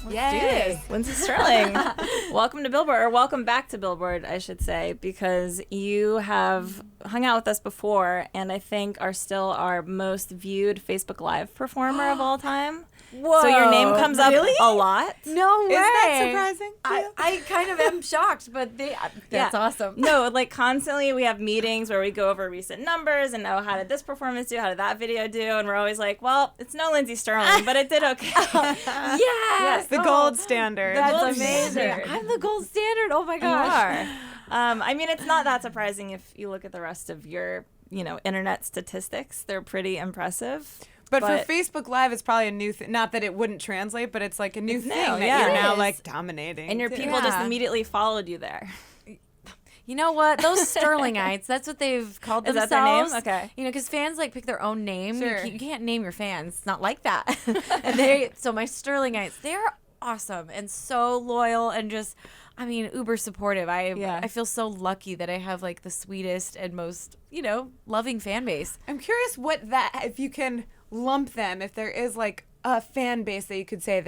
Yay. Lindsey Stirling, welcome to Billboard, or welcome back to Billboard, I should say, because you have hung out with us before, and I think are still our most viewed Facebook Live performer of all time. Whoa. So your name comes up a lot. No way. Is that surprising? I kind of am shocked, but that's awesome. No, like constantly we have meetings where we go over recent numbers and how did this performance do, how did that video do, and we're always like, well, it's no Lindsey Stirling, but it did okay. Yes. The gold standard. That's amazing. I'm the gold standard. Oh my gosh. You are. I mean, it's not that surprising if you look at the rest of your, internet statistics. They're pretty impressive. But for Facebook Live, it's probably a new thing. Not that it wouldn't translate, but it's like a new thing that you're now like dominating. And your people just immediately followed you there. You know what? Those Stirlingites, that's what they've called themselves. Is that their name? Okay. Because fans pick their own name. Sure. You can't name your fans. It's not like that. So my Stirlingites, they're awesome and so loyal and just, uber supportive. I feel so lucky that I have the sweetest and most, loving fan base. I'm curious if you can lump them, if there is a fan base that you could say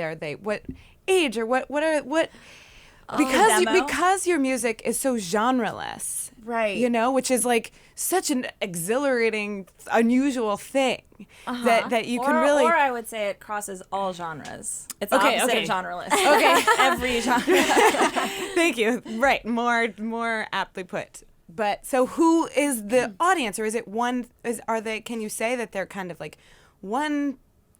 what age or what because your music is so genreless, right? Which is such an exhilarating, unusual thing that you can really. Or I would say it crosses all genres. It's opposite genreless. Okay, every genre. Thank you. Right, more aptly put. But so, who is the audience, or is it one? Can you say that they're kind of one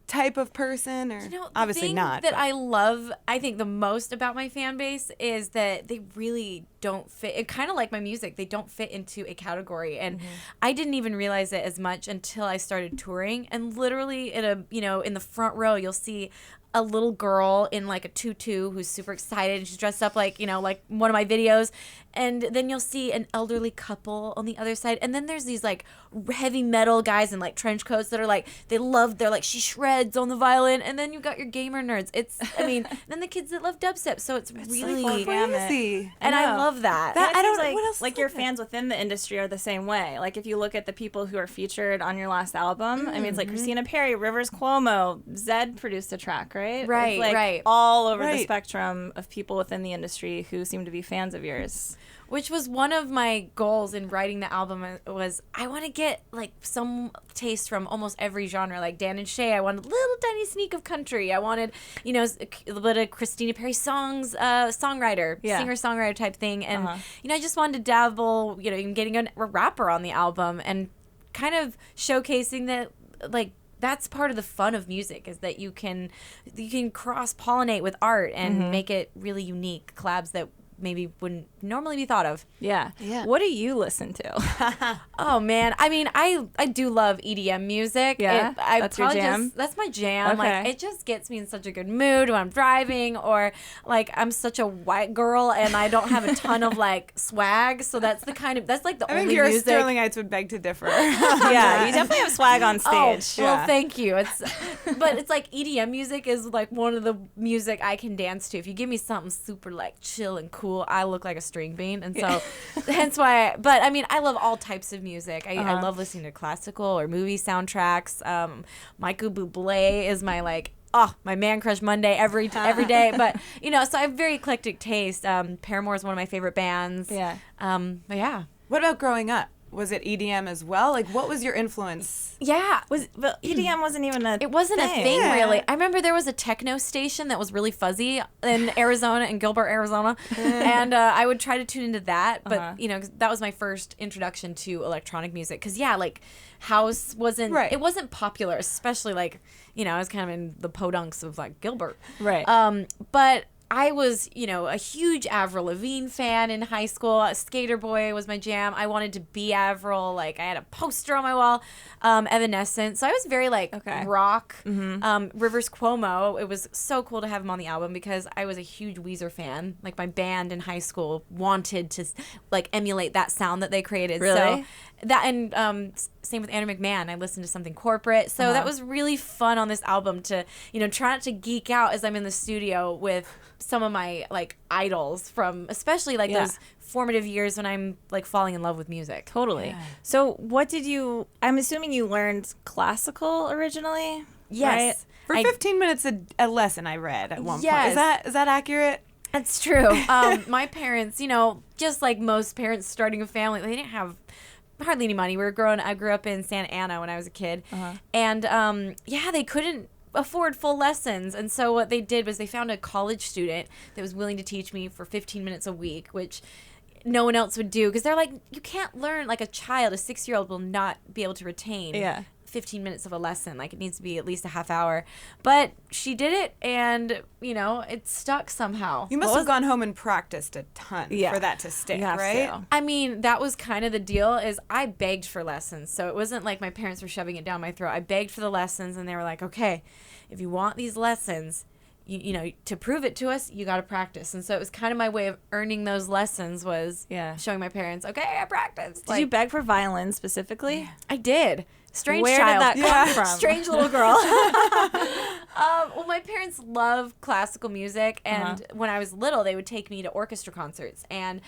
type of person, or obviously not? That I love, I think the most about my fan base is that they really don't fit. It kind of like my music, they don't fit into a category, and I didn't even realize it as much until I started touring. And literally, in the front row, you'll see a little girl in a tutu who's super excited, and she's dressed up like one of my videos, and then you'll see an elderly couple on the other side, and then there's these heavy metal guys in trench coats that are they're she shreds on the violin, and then you've got your gamer nerds. It's then the kids that love dubstep, so it's really crazy. And I love that. I don't what else your fans within the industry are the same way. If you look at the people who are featured on your last album, it's Christina Perri, Rivers Cuomo, Zed produced a track, right? Right, it's right. all over the spectrum of people within the industry who seem to be fans of yours. Which was one of my goals in writing the album, was I want to get some taste from almost every genre. Like Dan and Shay, I wanted a little tiny sneak of country. I wanted, a little bit of Christina Perri songs, singer-songwriter type thing. And, I just wanted to dabble, in getting a rapper on the album and kind of showcasing that, that's part of the fun of music, is that you can cross-pollinate with art and make it really unique, collabs that maybe wouldn't normally be thought of. Yeah. What do you listen to? Oh man, I do love EDM music. Yeah, that's your jam. That's my jam. Okay. It just gets me in such a good mood when I'm driving, or I'm such a white girl and I don't have a ton of swag. So that's the I only think your music. Stirlingites would beg to differ. Yeah, you definitely have swag on stage. Well, thank you. But it's EDM music is one of the music I can dance to. If you give me something super chill and cool, I look like a string bean, and so hence why. But I love all types of music. I love listening to classical or movie soundtracks. Michael Bublé is my my man crush Monday every day. But so I have very eclectic taste. Paramore is one of my favorite bands. Yeah. But yeah. What about growing up? Was it EDM as well? What was your influence? Yeah. But EDM wasn't even a It wasn't thing. a thing, really. I remember there was a techno station that was really fuzzy in Arizona, in Gilbert, Arizona. And I would try to tune into that. But, 'cause that was my first introduction to electronic music. Because, house wasn't, it wasn't popular, especially, I was kind of in the podunks of, Gilbert. Right. But I was, a huge Avril Lavigne fan in high school. Skater Boy was my jam. I wanted to be Avril. I had a poster on my wall. Evanescence. So I was very rock. Rivers Cuomo. It was so cool to have him on the album because I was a huge Weezer fan. My band in high school wanted to emulate that sound that they created. Really? So that, and same with Anna McMahon. I listened to something corporate. So that was really fun on this album to, try not to geek out as I'm in the studio with some of my idols from especially those formative years when I'm falling in love with music. Totally. Yeah. So I'm assuming you learned classical originally? Yes. Right? For 15 minutes a lesson, I read at one Yes. point. Is that accurate? That's true. My parents, just like most parents starting a family, they didn't have hardly any money. I grew up in Santa Ana when I was a kid. And they couldn't afford full lessons. And so what they did was they found a college student that was willing to teach me for 15 minutes a week, which no one else would do, because they're like, you can't learn, like a 6-year-old will not be able to retain 15 minutes of a lesson. Like, it needs to be at least a half hour. But she did it, and it stuck somehow. You must have gone home and practiced a ton for that to stick, right? I mean, that was kind of the deal, is I begged for lessons. So it wasn't like my parents were shoving it down my throat. I begged for the lessons, and they were like, okay, if you want these lessons, to prove it to us, you got to practice. And so it was kind of my way of earning those lessons, was showing my parents, okay, I practiced. Did you beg for violin specifically? I did. Strange Where child. did that come from? Strange little girl. Well, my parents love classical music, and when I was little, they would take me to orchestra concerts. And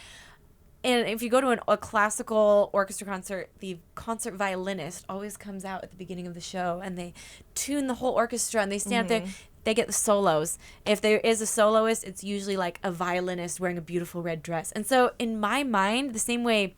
if you go to a classical orchestra concert, the concert violinist always comes out at the beginning of the show, and they tune the whole orchestra, and they stand up there. They get the solos. If there is a soloist, it's usually like a violinist wearing a beautiful red dress. And so in my mind, the same way,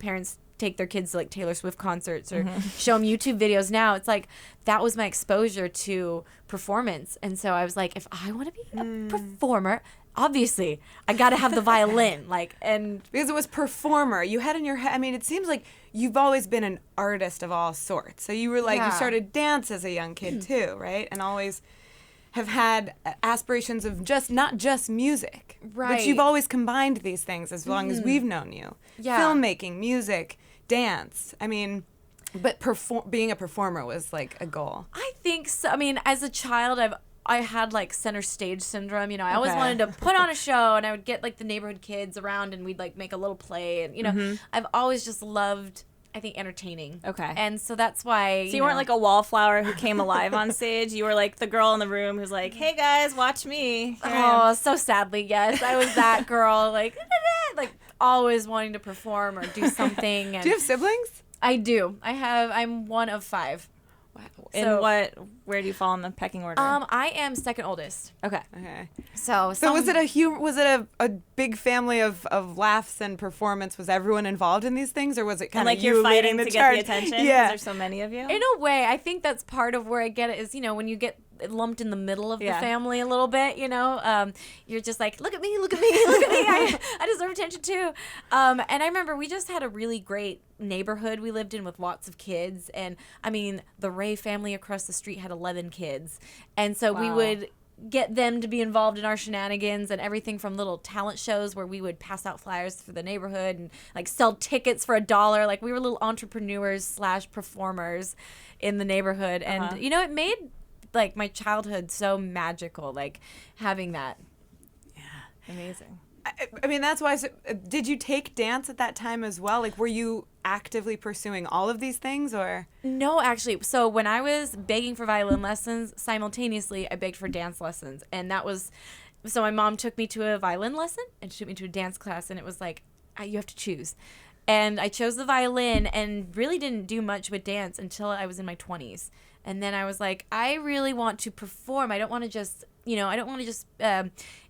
parents take their kids to like Taylor Swift concerts or show them YouTube videos now, it's like that was my exposure to performance. And so I was like, if I want to be a performer, obviously I got to have the violin. Because it was performer. You had in your head, I mean, it seems like you've always been an artist of all sorts. So you were like, you started dance as a young kid too, right? And always have had aspirations of not just music. Right. But you've always combined these things as long as we've known you. Yeah. Filmmaking, music, dance. I mean, but being a performer was like a goal. I think so. I mean, as a child, I had like center stage syndrome. I always wanted to put on a show, and I would get like the neighborhood kids around, and we'd like make a little play. And I've always just loved, I think, entertaining. Okay. And so that's why. So you weren't like a wallflower who came alive on stage. You were like the girl in the room who's like, "Hey guys, watch me." So sadly, yes, I was that girl, like always wanting to perform or do something. And do you have siblings? I do. I'm one of 5. Wow. Where do you fall in the pecking order? I am second oldest. Okay. So was it a big family of laughs and performance? Was everyone involved in these things, or was it kind of like you're fighting to get the attention because there's so many of you? In a way, I think that's part of where I get it is, when you get lumped in the middle of the family a little bit, you're just like, look at me, look at me, look at me. I deserve attention too. And I remember we just had a really great neighborhood we lived in with lots of kids. And I mean, the Ray family across the street had 11 kids. And so we would get them to be involved in our shenanigans, and everything from little talent shows where we would pass out flyers for the neighborhood and like sell tickets for $1. Like, we were little entrepreneurs / performers in the neighborhood. And, it made like my childhood so magical, like having that. Yeah. Amazing. I mean, that's why. Did you take dance at that time as well? Like, were you actively pursuing all of these things, or? No, actually. So when I was begging for violin lessons, simultaneously I begged for dance lessons. And that was, so my mom took me to a violin lesson and she took me to a dance class, and it was like, you have to choose. And I chose the violin and really didn't do much with dance until I was in my 20s. And then I was like, I really want to perform. I don't want to just,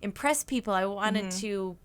impress people. I wanted to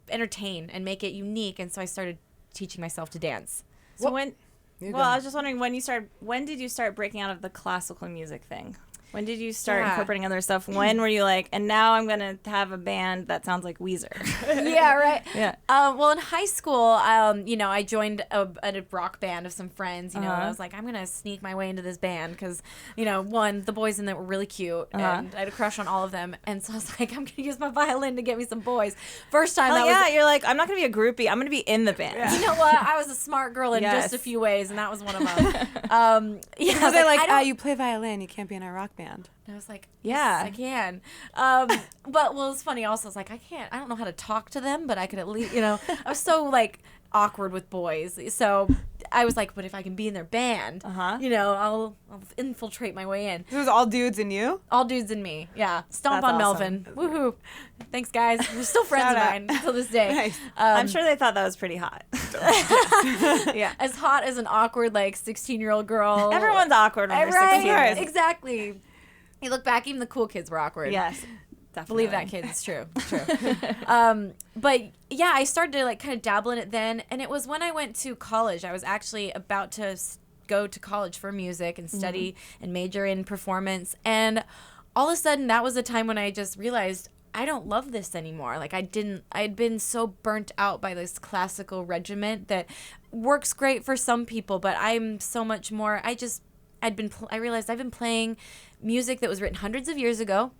entertain and make it unique. And so I started teaching myself to dance. So I was just wondering, when did you start breaking out of the classical music thing? When did you start incorporating other stuff? When were you like, and now I'm going to have a band that sounds like Weezer? Yeah, right. Yeah. Well, in high school, I joined a rock band of some friends, and I was like, I'm going to sneak my way into this band because, the boys in there were really cute, and I had a crush on all of them. And so I was like, I'm going to use my violin to get me some boys. First time you're like, I'm not going to be a groupie. I'm going to be in the band. Yeah. You know what? I was a smart girl in just a few ways, and that was one of them. So they're like, you play violin, you can't be in our rock band. And I was like, yes, I can. But it was funny also. I was like, I don't know how to talk to them, but I could at least, I was so like awkward with boys. So I was like, but if I can be in their band, I'll infiltrate my way in. It was all dudes and you? All dudes and me. Yeah. Stomp That's on awesome. Melvin. Woohoo. Thanks, guys. We're still friends of mine until this day. Nice. I'm sure they thought that was pretty hot. Yeah. As hot as an awkward, like, 16-year-old girl. Everyone's awkward when they're 16. Exactly. You look back, even the cool kids were awkward. Yes. Definitely. Believe that, kids. It's true. It's true. But yeah, I started to like kind of dabble in it then. And it was when I went to college. I was actually about to go to college for music and study and major in performance. And all of a sudden, that was a time when I just realized I don't love this anymore. Like I'd been so burnt out by this classical regiment that works great for some people, but I'm so much more, I realized I've been playing music that was written hundreds of years ago,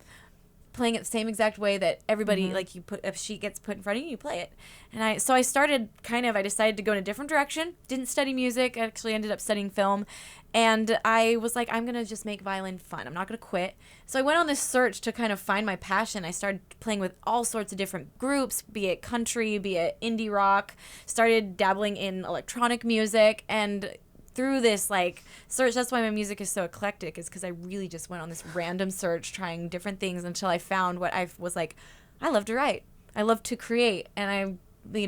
playing it the same exact way that everybody, like, you put a sheet gets put in front of you, you play it. And I decided to go in a different direction. Didn't study music. I actually ended up studying film. And I was like, I'm going to just make violin fun. I'm not going to quit. So I went on this search to kind of find my passion. I started playing with all sorts of different groups, be it country, be it indie rock, started dabbling in electronic music, and through this like search, that's why my music is so eclectic, is because I really just went on this random search trying different things until I found what I was like, I love to write, I love to create, and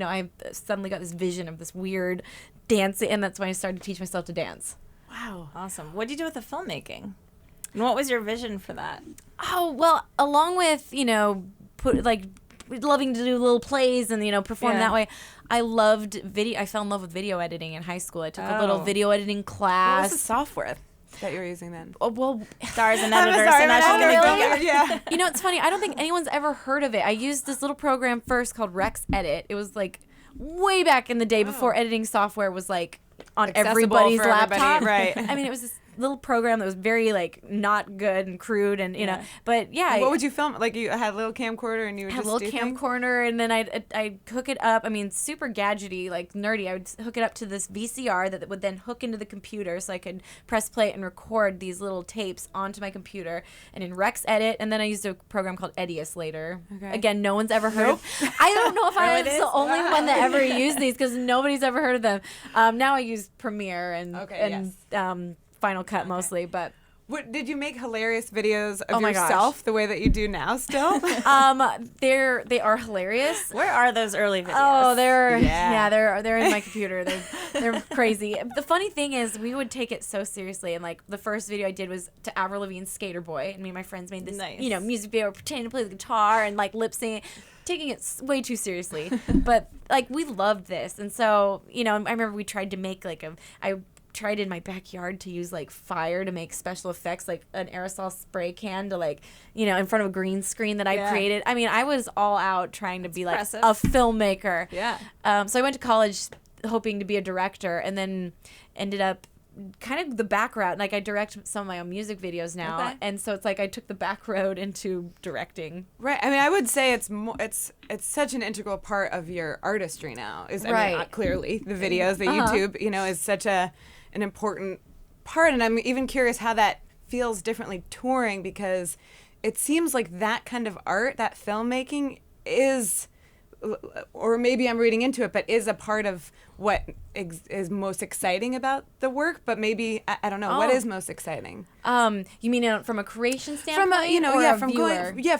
I suddenly got this vision of this weird dancing, and that's when I started to teach myself to dance. Wow, awesome. What did you do with the filmmaking? And what was your vision for that? Oh, well, along with, loving to do little plays and, perform that way, I loved video. I fell in love with video editing in high school. I took a little video editing class. What was the software that you were using then? Oh, well, Stars and editors. And now she's gonna really? Yeah. It's funny. I don't think anyone's ever heard of it. I used this little program first called Rex Edit. It was like way back in the day before editing software was like on everybody's laptop. Right. I mean, it was this little program that was very like not good and crude, and but yeah. What would you film? Like, you had a little camcorder and you would had just a little camcorder, and then I'd hook it up. I mean, super gadgety, like nerdy. I would hook it up to this VCR that would then hook into the computer, so I could press play and record these little tapes onto my computer. And in Rex Edit, and then I used a program called Edius later. Okay. Again, no one's ever heard of. I don't know if I was the only one that ever used these, because nobody's ever heard of them. Now I use Premiere and Final Cut mostly, but what did you make hilarious videos of yourself the way that you do now still? They are hilarious. Where are those early videos? Oh, they're in my computer. They're crazy. The funny thing is, we would take it so seriously, and like the first video I did was to Avril Lavigne's Skater Boy, and me and my friends made this music video pretending to play the guitar and like lip sync, taking it way too seriously. But like, we loved this, and so I remember we tried to make I tried in my backyard to use like fire to make special effects, like an aerosol spray can to in front of a green screen that I created. I mean, I was all out trying to be impressive. Like a filmmaker. Yeah. So I went to college hoping to be a director, and then ended up kind of the back route. Like, I direct some of my own music videos now, and so it's like I took the back road into directing. Right. I mean, I would say it's such an integral part of your artistry now. I mean, clearly the videos, the YouTube, is such an important part. And I'm even curious how that feels differently touring, because it seems like that kind of art, that filmmaking is, or maybe I'm reading into it, but is a part of what is most exciting about the work. But maybe, I don't know, what is most exciting? You mean from a creation standpoint?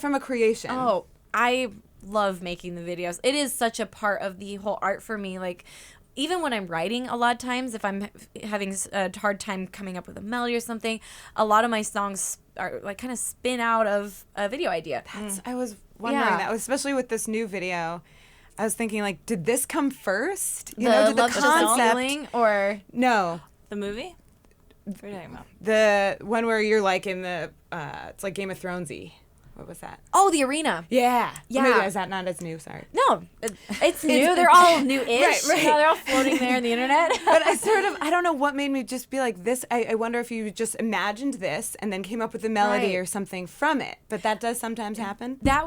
From a creation. Oh, I love making the videos. It is such a part of the whole art for me. Like, even when I'm writing, a lot of times, if I'm having a hard time coming up with a melody or something, a lot of my songs are like kind of spin out of a video idea. I was wondering that, especially with this new video. I was thinking, like, did this come first? Did the concept or no? The movie? What are you talking about? The one where you're like in the it's like Game of Thronesy. What was that? Oh, the arena. Yeah. Or maybe is that not as new? Sorry. No, it's new. They're all new-ish. Right. They're all floating there in the internet. But I don't know what made me just be like this. I wonder if you just imagined this and then came up with a melody or something from it. But that does sometimes happen. That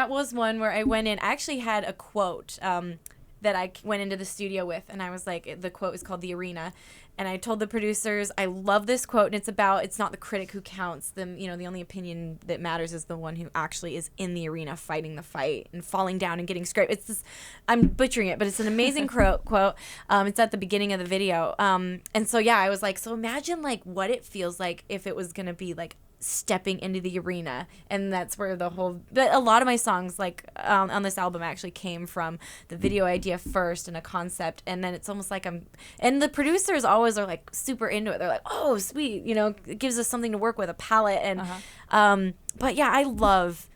was one where I went in. I actually had a quote that I went into the studio with, and I was like, the quote was called "The Arena." And I told the producers, I love this quote, and it's not the critic who counts. The only opinion that matters is the one who actually is in the arena fighting the fight and falling down and getting scraped. It's this, I'm butchering it, but it's an amazing quote. It's at the beginning of the video. And so, I was like, so imagine like what it feels like if it was going to be like stepping into the arena, and that's where but a lot of my songs, like on this album, actually came from the video idea first and a concept, and then it's almost like and the producers always are like super into it. They're like, oh sweet, it gives us something to work with, a palette. And but yeah, I love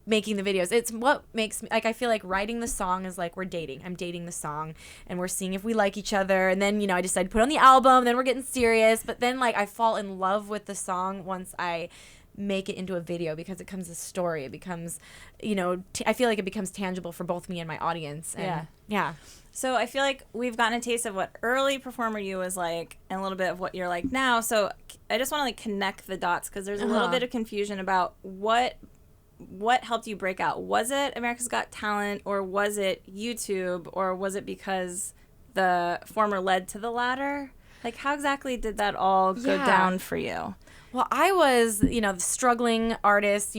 making the videos. It's what makes me, like, I feel like writing the song is like we're dating. I'm dating the song and we're seeing if we like each other, and then I decide to put on the album, then we're getting serious, but then like I fall in love with the song once I make it into a video, because it becomes a story. It becomes, I feel like it becomes tangible for both me and my audience. And yeah. So I feel like we've gotten a taste of what early performer you was like and a little bit of what you're like now. So I just want to like connect the dots, because there's a little bit of confusion about what helped you break out. Was it America's Got Talent, or was it YouTube, or was it because the former led to the latter? Like, how exactly did that all go down for you? Well, I was, the struggling artist,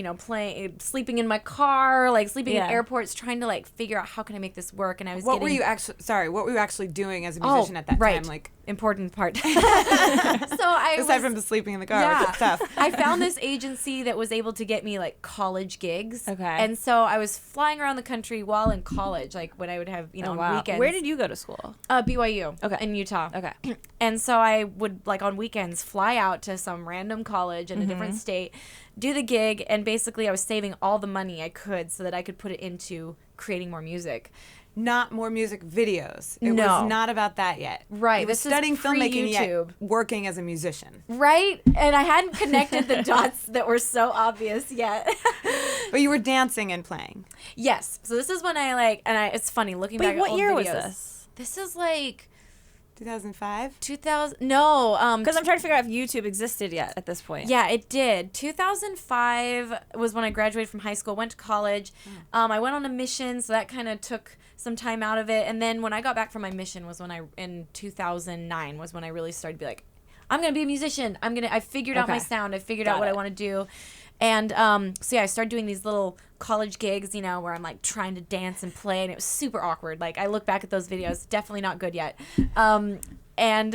sleeping in my car, like sleeping in airports, trying to like figure out how can I make this work. And I was what were you actually doing as a musician at that time? Like, important part. So aside from the sleeping in the car, which is tough. I found this agency that was able to get me like college gigs. Okay. And so I was flying around the country while in college, like when I would have, on weekends. Where did you go to school? BYU. Okay. In Utah. Okay. And so I would, like, on weekends fly out to some random college in a different state, do the gig, and basically I was saving all the money I could so that I could put it into creating more music. Not more music videos. It was not about that yet. Right. You were studying filmmaking yet, working as a musician. Right. And I hadn't connected the dots that were so obvious yet. But you were dancing and playing. Yes. So this is when it's funny looking back at old videos. What year was this? This is like 2005? 2000. No. Because I'm trying to figure out if YouTube existed yet at this point. Yeah, it did. 2005 was when I graduated from high school, went to college. I went on a mission, so that kind of took some time out of it. And then when I got back from my mission was in 2009 was when I really started to be like, I'm going to be a musician. I figured out my sound. I figured out what I want to do. And so I started doing these little college gigs, where I'm like trying to dance and play, and it was super awkward. Like, I look back at those videos, definitely not good yet. And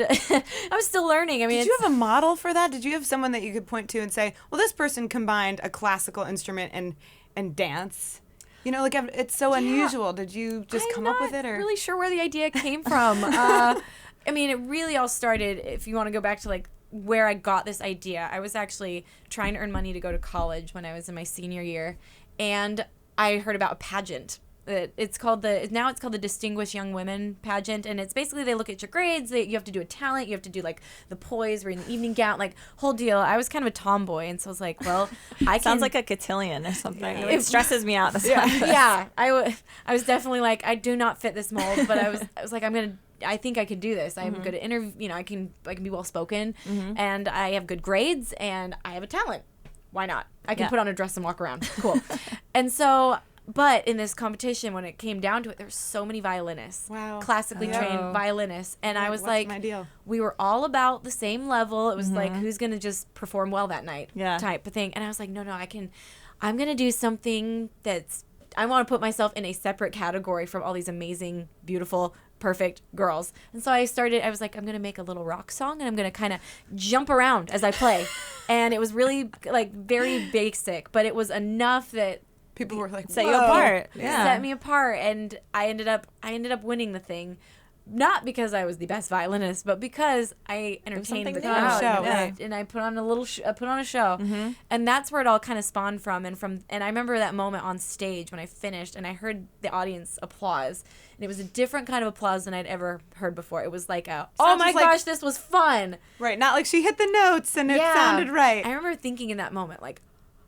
I'm still learning. I mean, did you have a model for that? Did you have someone that you could point to and say, well, this person combined a classical instrument and dance? Like, it's so unusual. Did you just come up with it? Or? I'm not really sure where the idea came from. I mean, it really all started, if you want to go back to like where I got this idea. I was actually trying to earn money to go to college when I was in my senior year, and I heard about a pageant. It's called the Distinguished Young Women pageant, and it's basically they look at your grades. You have to do a talent. You have to do like the poise, we're in the evening gown, like whole deal. I was kind of a tomboy, and so I was like, well, sounds like a cotillion or something. It stresses me out. I was definitely like, I do not fit this mold, but I was like, I think I could do this. I'm good at interview. I can be well spoken, and I have good grades, and I have a talent. Why not? I can put on a dress and walk around. Cool. And so. But in this competition, when it came down to it, there were so many violinists, classically trained violinists. And I was like, we were all about the same level. It was like, who's going to just perform well that night type of thing. And I was like, no, I'm going to do something I want to put myself in a separate category from all these amazing, beautiful, perfect girls. And so I was like, I'm going to make a little rock song, and I'm going to kind of jump around as I play. And it was really like very basic, but it was enough that people were like, set you apart. Set me apart, and I ended up winning the thing, not because I was the best violinist, but because I entertained the crowd, and I put on a show, and that's where it all kind of spawned from. And I remember that moment on stage when I finished, and I heard the audience applause, and it was a different kind of applause than I'd ever heard before. It was like oh my gosh, this was fun, right? Not like she hit the notes and it sounded right. I remember thinking in that moment, like,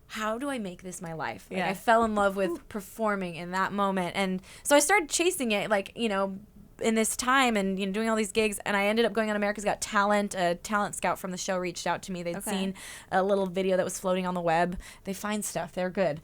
how do I make this my life? Like, I fell in love with performing in that moment. And so I started chasing it, like, in this time and doing all these gigs. And I ended up going on America's Got Talent. A talent scout from the show reached out to me. They'd seen a little video that was floating on the web. They find stuff. They're good.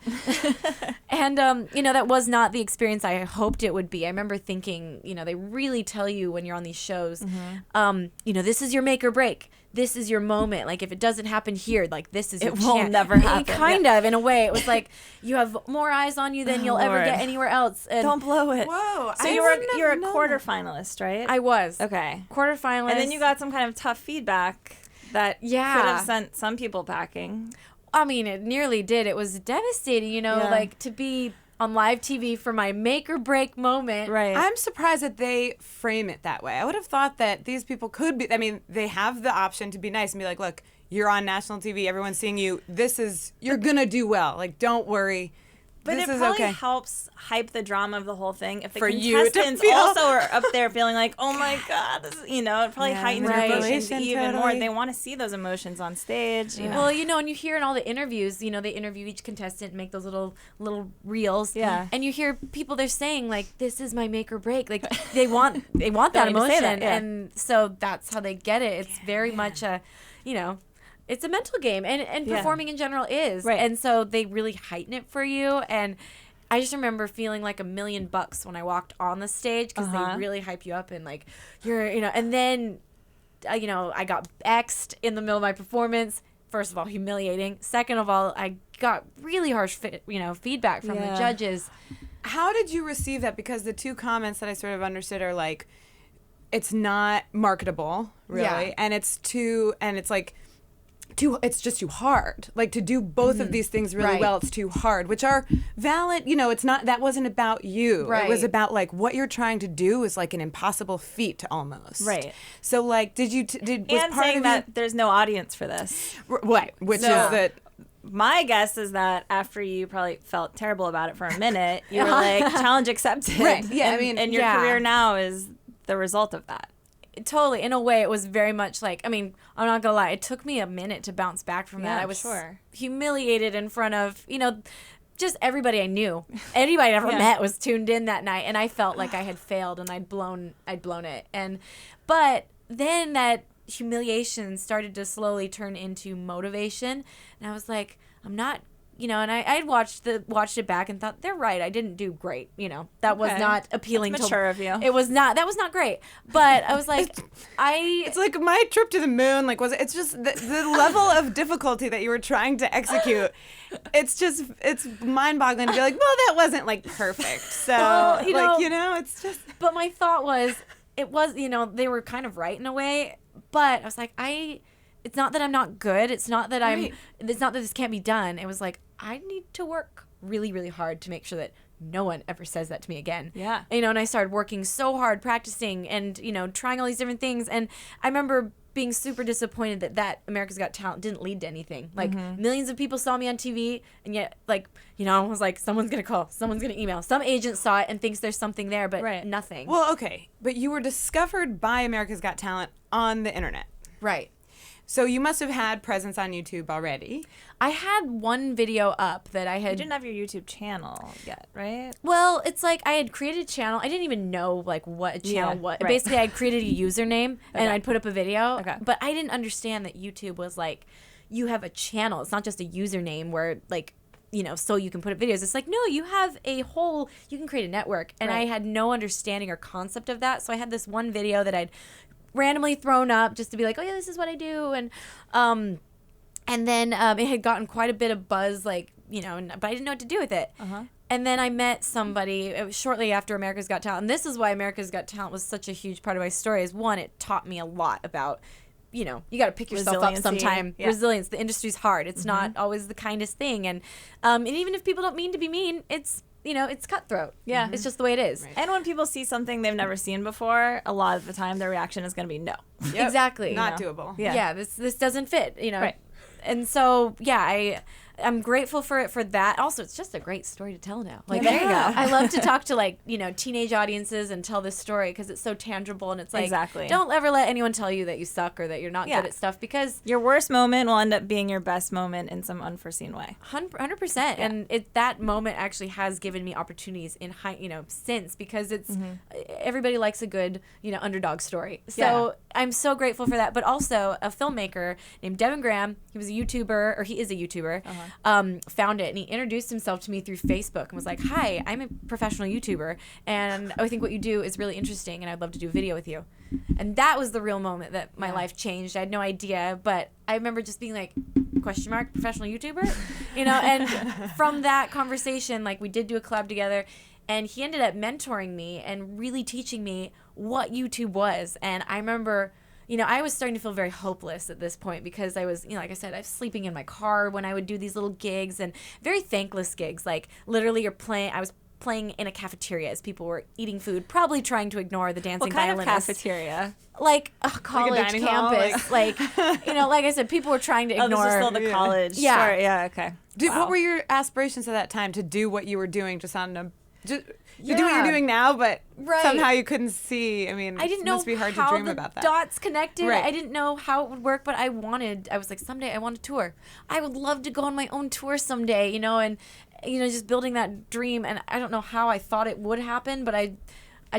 And, that was not the experience I hoped it would be. I remember thinking, they really tell you when you're on these shows, this is your make or break. This is your moment. Like, if it doesn't happen here, like, this is your chance. It will never happen. Kind of, in a way. It was like, you have more eyes on you than you'll ever get anywhere else. And don't blow it. Whoa. So you're a quarterfinalist, right? I was. Okay. Quarterfinalist. And then you got some kind of tough feedback that could have sent some people packing. I mean, it nearly did. It was devastating, like to be on live TV for my make or break moment. Right. I'm surprised that they frame it that way. I would have thought that these people could be, I mean, they have the option to be nice and be like, look, you're on national TV, everyone's seeing you. You're going to do well. Like, don't worry. But this it is probably okay. helps hype the drama of the whole thing. If the For you to contestants feel- also are up there feeling like, oh my God, this is, it probably heightens right. their emotions Relation, even more. totally. They want to see those emotions on stage. You know? Well, and you hear in all the interviews, they interview each contestant, make those little reels. Yeah. And you hear people they're saying like, "This is my make or break." Like they want that Don't need to say emotion, that, yeah. and so that's how they get it. It's very much a, it's a mental game, and Yeah. performing in general is, Right. and so they really heighten it for you. And I just remember feeling like $1 million when I walked on the stage because they really hype you up and like you're, and then, I got X'd in the middle of my performance. First of all, humiliating. Second of all, I got really harsh, feedback from the judges. How did you receive that? Because the two comments that I sort of understood are like, it's not marketable, really, Yeah. and it's just too hard. Like to do both of these things really Right. well, it's too hard, which are valid. It's not, that wasn't about you. Right. It was about like what you're trying to do is like an impossible feat almost. Right. So like, was And part saying of that there's no audience for this. right, which So- is that. My guess is that after you probably felt terrible about it for a minute, you were like, challenge accepted. Right. Yeah, I And- mean, and your yeah. career now is the result of that. Totally. In a way, it was very much like, I'm not gonna lie, it took me a minute to bounce back from that. Yeah, I was sure. humiliated in front of, just everybody I knew. Anybody I ever Yeah. met was tuned in that night, and I felt like I had failed and I'd blown it. But then that humiliation started to slowly turn into motivation, and I was like, I'm not, and I'd watched it back and thought, they're right, I didn't do great. That was Okay. not appealing. That's mature of you. It was not. That was not great. But I was like, It's like my trip to the moon. Like, it's just the level of difficulty that you were trying to execute. It's mind-boggling to be like, well, that wasn't like perfect. So, Well, it's just. But my thought was, they were kind of right in a way. But I was like, it's not that I'm not good. It's not that Right. it's not that this can't be done. It was like, I need to work really, really hard to make sure that no one ever says that to me again. Yeah. And I started working so hard, practicing and, trying all these different things. And I remember being super disappointed that America's Got Talent didn't lead to anything. Like millions of people saw me on TV, and yet I was like, someone's going to call, someone's going to email. Some agent saw it and thinks there's something there, but Right. nothing. Well, okay, but you were discovered by America's Got Talent on the internet. Right. So you must have had presence on YouTube already. I had one video up that I You had. didn't have your YouTube channel yet, right? Well, it's like I had created a channel. I didn't even know like what a channel was. right. Basically, I'd created a username and I'd put up a video. Okay. But I didn't understand that YouTube was like, you have a channel. It's not just a username where like, so you can put up videos. It's like, no, you have you can create a network. And I Right. had no understanding or concept of that. So I had this one video that I'd randomly thrown up just to be like, oh yeah, this is what I do. And then it had gotten quite a bit of buzz, like, but I didn't know what to do with it. Uh-huh. And then I met somebody, it was shortly after America's Got Talent. And this is why America's Got Talent was such a huge part of my story, is one, it taught me a lot about, you got to pick yourself up Resiliency. sometime. Yeah. Resilience. The industry's hard. It's not always the kindest thing. And even if people don't mean to be mean, it's, it's cutthroat. Yeah. It's just the way it is. Right. And when people see something they've never seen before, a lot of the time their reaction is going to be no. Yep. Exactly. Not doable. Yeah. Yeah, this doesn't fit, Right. And so, yeah, I'm grateful for it for that. Also, it's just a great story to tell now. Like, There you go. I love to talk to like, teenage audiences and tell this story because it's so tangible, and it's like, Exactly. don't ever let anyone tell you that you suck or that you're not Yeah. good at stuff, because Your worst moment will end up being your best moment in some unforeseen way. 100%. And that moment actually has given me opportunities in since, because it's everybody likes a good, underdog story. So Yeah. I'm so grateful for that. But also a filmmaker named Devin Graham, he was a YouTuber, or he is a YouTuber, found it, and he introduced himself to me through Facebook and was like, hi, I'm a professional YouTuber, and I think what you do is really interesting, and I'd love to do a video with you. And that was the real moment that my life changed. I had no idea, but I remember just being like, question mark, professional YouTuber? And from that conversation, like, we did do a collab together, and he ended up mentoring me and really teaching me what YouTube was. And I remember, I was starting to feel very hopeless at this point because I was, like I said, I was sleeping in my car when I would do these little gigs, and very thankless gigs. Like literally I was playing in a cafeteria as people were eating food, probably trying to ignore the dancing violinist. What kind of cafeteria? Like a college dining campus. hall, like like I said, people were trying to ignore. Oh, this is still the college. Yeah. Sure, yeah, okay. What were your aspirations at that time to do what you were doing, just on a... You do what Yeah. you're doing now, but Right. somehow you couldn't see. I mean, I didn't it know must be hard how to dream the about that. dots connected. Right. I didn't know how it would work, but I was like, someday I want to tour. I would love to go on my own tour someday, and just building that dream. And I don't know how I thought it would happen, but I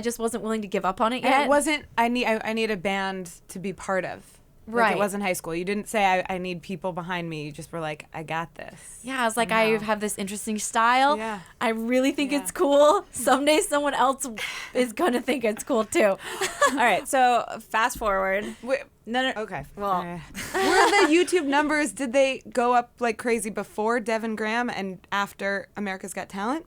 just wasn't willing to give up on it yet. And it wasn't, I need a band to be part of. Like, Right. it wasn't high school. You didn't say, I need people behind me. You just were like, I got this. Yeah, I was like, Somehow. I have this interesting style. Yeah. I really think Yeah. it's cool. Someday someone else is going to think it's cool too. All right, so fast forward. Wait, No. okay. Well- Were the YouTube numbers, did they go up like crazy before Devin Graham and after America's Got Talent?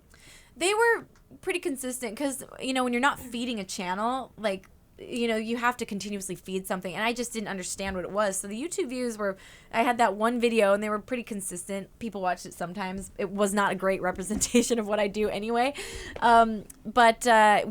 They were pretty consistent because, when you're not feeding a channel, like, you have to continuously feed something. And I just didn't understand what it was. So the YouTube views I had that one video and they were pretty consistent. People watched it sometimes. It was not a great representation of what I do anyway. But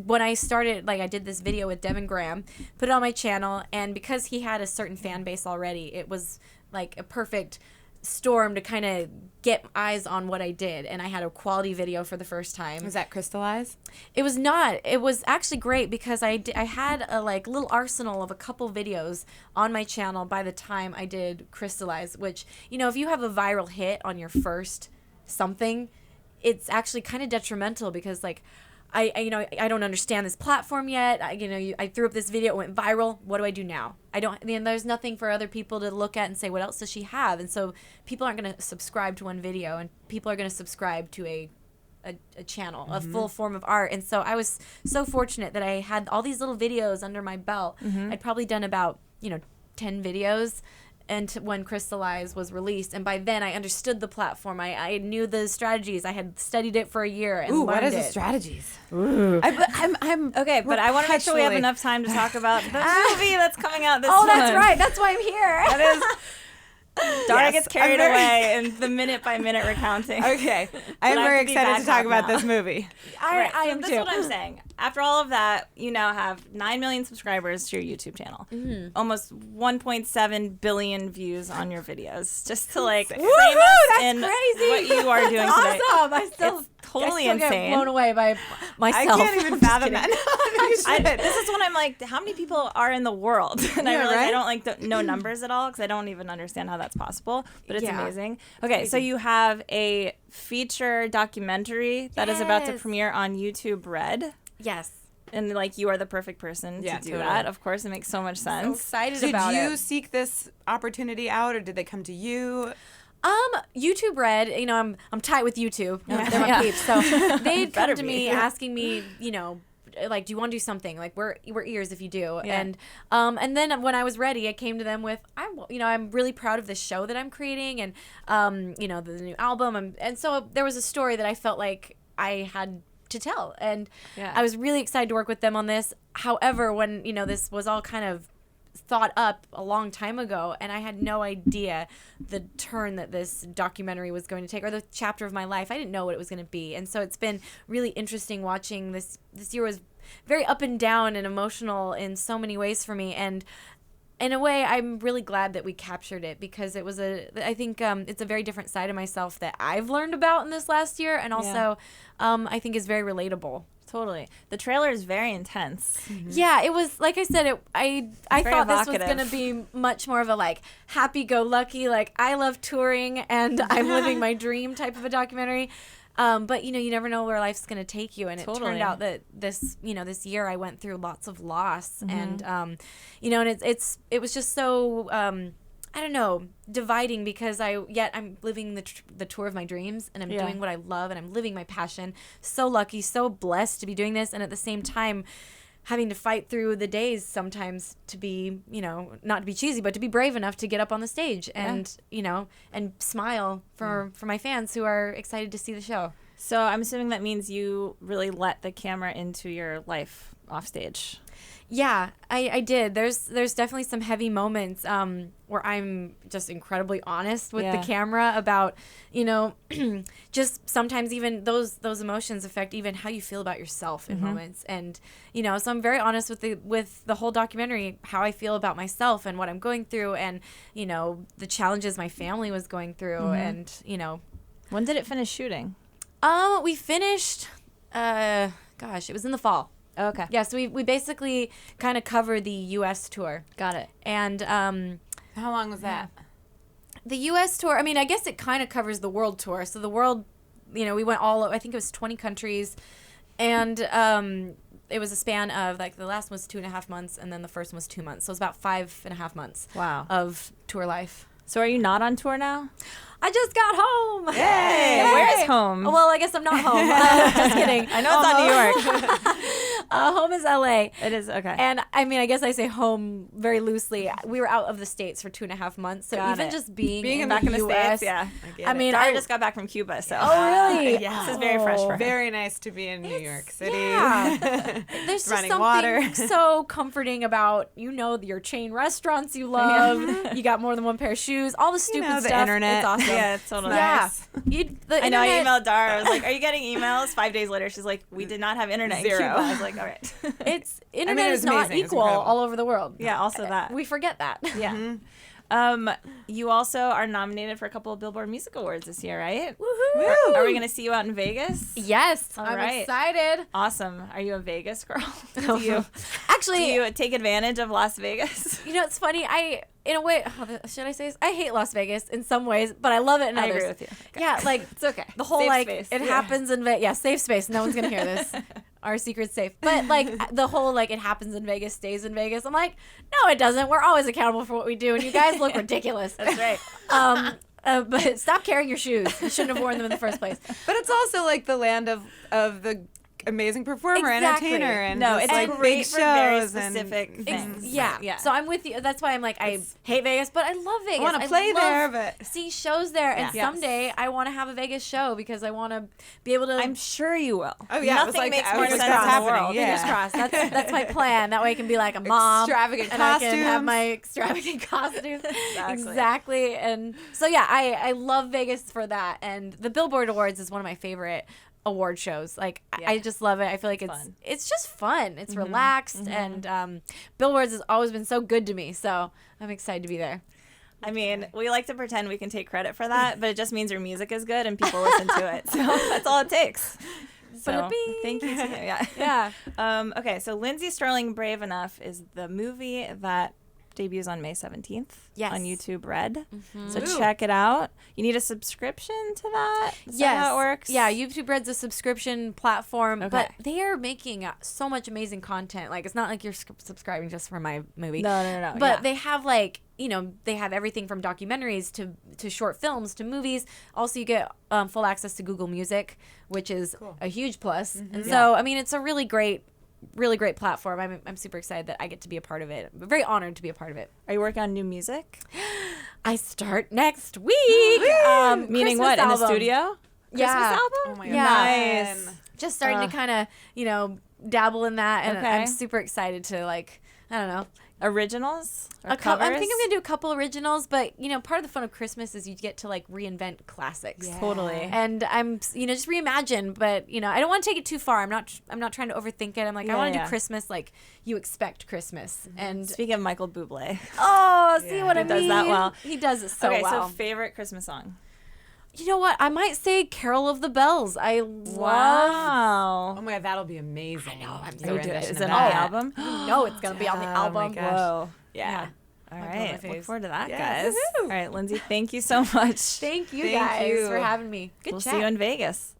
when I started, I did this video with Devin Graham, put it on my channel. And because he had a certain fan base already, it was like a perfect storm to kind of get eyes on what I did, and I had a quality video for the first time. Was that Crystallize? It was not. It was actually great because I had a little arsenal of a couple videos on my channel by the time I did Crystallize, which, if you have a viral hit on your first something, it's actually kind of detrimental because I don't understand this platform yet. I threw up this video, it went viral. What do I do now? There's nothing for other people to look at and say, what else does she have? And so people aren't going to subscribe to one video, and people are going to subscribe to a channel, a full form of art. And so I was so fortunate that I had all these little videos under my belt. I'd probably done about, 10 videos. And when Crystallize was released, and by then I understood the platform. I knew the strategies. I had studied it for a year and learned what is it. the strategies? I'm Okay, but I want to make sure we have enough time to talk about the movie that's coming out this Oh, month. that's right. That's why I'm here. That is. Dara Yes, gets carried I'm very- away in the minute-by-minute recounting. Okay. I'm But I have very to be excited to back talk about now. this movie. I So am that's too. what I'm saying. After all of that, you now have 9 million subscribers to your YouTube channel. Almost 1.7 billion views on your videos. Just to frame us that's in crazy. what you are doing today. Awesome. I still Totally I still insane. get blown away by I myself. can't even I'm just fathom kidding. that. This is when I'm like, how many people are in the world? And I Yeah, realize right? I don't know numbers at all because I don't even understand how that's possible. But it's Yeah. amazing. Okay, so you have a feature documentary that is about to Yes. premiere on YouTube Red. Yes. And you are the perfect person Yeah, to do totally. that. Of course, it makes so much So sense. excited Did about you it. seek this opportunity out, or did they come to you? YouTube Red, I'm tight with YouTube. Yeah. They're my Yeah. peeps. So they'd come Better to be. me asking me, do you want to do something? Like we're ears if you do. Yeah. And then when I was ready, I came to them with, I'm really proud of this show that I'm creating, and the new album, and so there was a story that I felt like I had to tell, and Yeah. I was really excited to work with them on this. However, when this was all kind of thought up a long time ago, and I had no idea the turn that this documentary was going to take, or the chapter of my life. I didn't know what it was going to be, and so it's been really interesting watching this. This year was very up and down and emotional in so many ways for me, and in a way, I'm really glad that we captured it, because it was I think it's a very different side of myself that I've learned about in this last year, and also I think is very relatable. Totally. The trailer is very intense. Yeah, it was, like I said, I Very thought this was evocative. going to be much more of a happy-go-lucky, I love touring and I'm living my dream type of a documentary. But you never know where life's going to take you, and it Totally. turned out that this year I went through lots of loss, and and it was just so I don't know, dividing, because I'm living the tour of my dreams, and I'm doing what I love, and I'm living my passion. So lucky, so blessed to be doing this, and at the same time having to fight through the days sometimes to be, not to be cheesy, but to be brave enough to get up on the stage and, and smile for my fans who are excited to see the show. So I'm assuming that means you really let the camera into your life off stage. Yeah, I did. There's definitely some heavy moments where I'm just incredibly honest with the camera about, just sometimes even those emotions affect even how you feel about yourself in moments. And, so I'm very honest with the whole documentary, how I feel about myself and what I'm going through and, the challenges my family was going through and, When did it finish shooting? We finished, it was in the fall. Oh, okay. Yeah, so we basically kind of cover the U.S. tour. Got it. And How long was that? the U.S. tour, I mean, I guess it kind of covers the world tour. So the world, we went I think it was 20 countries. And it was a span of, like, the last one was 2.5 months, and then the first one was 2 months. So it was about 5.5 months of tour life. So are you not on tour now? I just got home. Yay! Where is home? Well, I guess I'm not home. Just kidding. I know it's not New York. Home is LA. It is, okay. And I mean, I guess I say home very loosely. We were out of the States for 2.5 months. So even just being back in the US, States, yeah. I mean, I just got back from Cuba, so. Oh, really? Yeah. This is very fresh for her. Very nice to be in New York City. Yeah. There's just Running something water. so comforting about, your chain restaurants you love. You got more than one pair of shoes. All the stupid the stuff. internet. It's awesome. Yeah, it's totally Yeah. Nice. I know, I emailed Dara. I was like, are you getting emails? 5 days later, she's like, we did not have internet in 0. Cuba. I was like, all right. Internet is not amazing. It's equal incredible. all over the world. Yeah, also that. We forget that. Yeah. You also are nominated for a couple of Billboard Music Awards this year, right? Woohoo! Are we going to see you out in Vegas? Yes, All I'm right. excited. Awesome. Are you a Vegas girl? Actually, Do you take advantage of Las Vegas? it's funny. In a way, should I say this? I hate Las Vegas in some ways, but I love it in I others. agree with you. Okay. Yeah, like It's okay. the whole Safe space. it Yeah. happens in Vegas. Yeah, safe space. No one's gonna hear this. Our secret's safe. But the whole it happens in Vegas, stays in Vegas. I'm like, no, it doesn't. We're always accountable for what we do, and you guys look ridiculous. That's right. But stop carrying your shoes. You shouldn't have worn them in the first place. But it's also like the land of the amazing performer, Exactly. entertainer, and No, just, it's like great big for very shows specific and things. Yeah. So I'm with you. That's why I'm like, I hate Vegas, but I love Vegas. I want to play love there, but see shows there, and Yeah. someday I want to have a Vegas show because I want to be able to. I'm sure you will. oh yeah, it was Nothing like makes I more was sense like, in that's the happening. world. Yeah. Fingers crossed. That's my plan. That way I can be like a mom. Extravagant and I can have costumes. my extravagant costumes. Exactly. Exactly. And so yeah, I love Vegas for that. And the Billboard Awards is one of my favorite award shows. I just love it. I feel like Fun. it's just fun. It's relaxed, and Billboards has always been so good to me. So I'm excited to be there. I mean, we like to pretend we can take credit for that, but it just means your music is good and people listen to it. So that's all it takes. So Ba-da-bing. thank you. Yeah. Okay, so Lindsey Stirling Brave Enough is the movie that debuts on May 17th on YouTube Red. So Ooh. check it out. You need a subscription to that? Is that how it works? Yeah, YouTube Red's a subscription platform, Okay. but they are making so much amazing content. It's not like you're subscribing just for my movie. No. But they have they have everything from documentaries to short films to movies. Also, you get full access to Google Music, which is a huge plus. And so, I mean, it's a really great platform. I'm super excited that I get to be a part of it. I'm very honored to be a part of it. Are you working on new music? I start next week. Meaning Christmas what? In the album. studio? Yeah. Christmas album? Oh my Yeah. god. Nice. Just starting to kind of, dabble in that. And Okay. I'm super excited to, I don't know. Originals? Or I think covers? I'm going to do a couple originals, but, part of the fun of Christmas is you get to, reinvent classics. Yeah. Totally. And I'm, just reimagine, but, I don't want to take it too far. I'm not trying to overthink it. I'm like, I want to do Christmas like you expect Christmas. And, Speaking of Michael Bublé. see what I mean? He does that well. He does it so Okay, well. so favorite Christmas song? You know what? I might say Carol of the Bells. I love. Wow. Oh my god, that'll be amazing. I know. I'm Are you doing- Is it on the album? No, it's going to be on the Oh my album. gosh. Whoa. Yeah. All My right. faves. Look forward to that, Yes. guys. Woohoo. All right, Lindsey, thank you so much. Thank you Thank guys you. for having me. Good We'll chat. see you in Vegas.